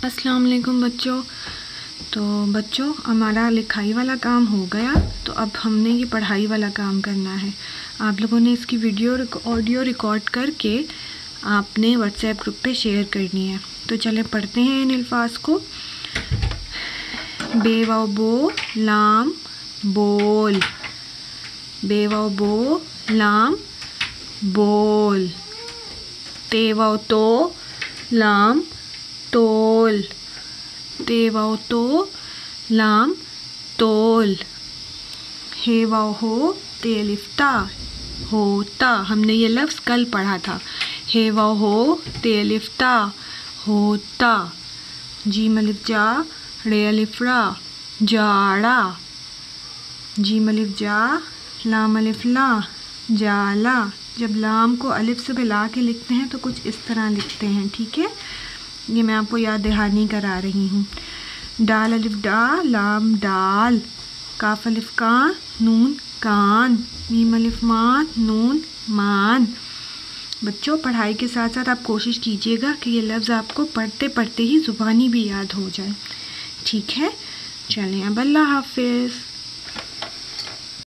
السلام علیکم بچوں. تو بچوں ہمارا لکھائی والا کام ہو گیا، تو اب ہم نے یہ پڑھائی والا کام کرنا ہے. آپ لوگوں نے اس کی آڈیو ریکارڈ کر کے آپ نے واٹس ایپ گروپ پہ شیئر کرنی ہے. تو چلیں پڑھتے ہیں ان الفاظ کو. بے و بو لام بول، بے و بو لام بول. تے و تو لام تول، تے و تو لام تول. ہے و ہو تے الف تا ہوتا. ہم نے یہ لفظ کل پڑھا تھا. ہے و ہو تے الف تا ہوتا. جیم الف جا رے الف را جاڑا. جیم الف جا لام الف لا جالا. جب لام کو الف سے ملا کے لکھتے ہیں تو کچھ اس طرح لکھتے ہیں، ٹھیک ہے؟ یہ میں آپ کو یاد دہانی کرا رہی ہوں. ڈال الف ڈا لام ڈال. کاف الف کان نون کان. میم الف مان نون مان. بچوں پڑھائی کے ساتھ ساتھ آپ کوشش کیجیے گا کہ یہ لفظ آپ کو پڑھتے پڑھتے ہی زبانی بھی یاد ہو جائے، ٹھیک ہے؟ چلیں اب اللہ حافظ.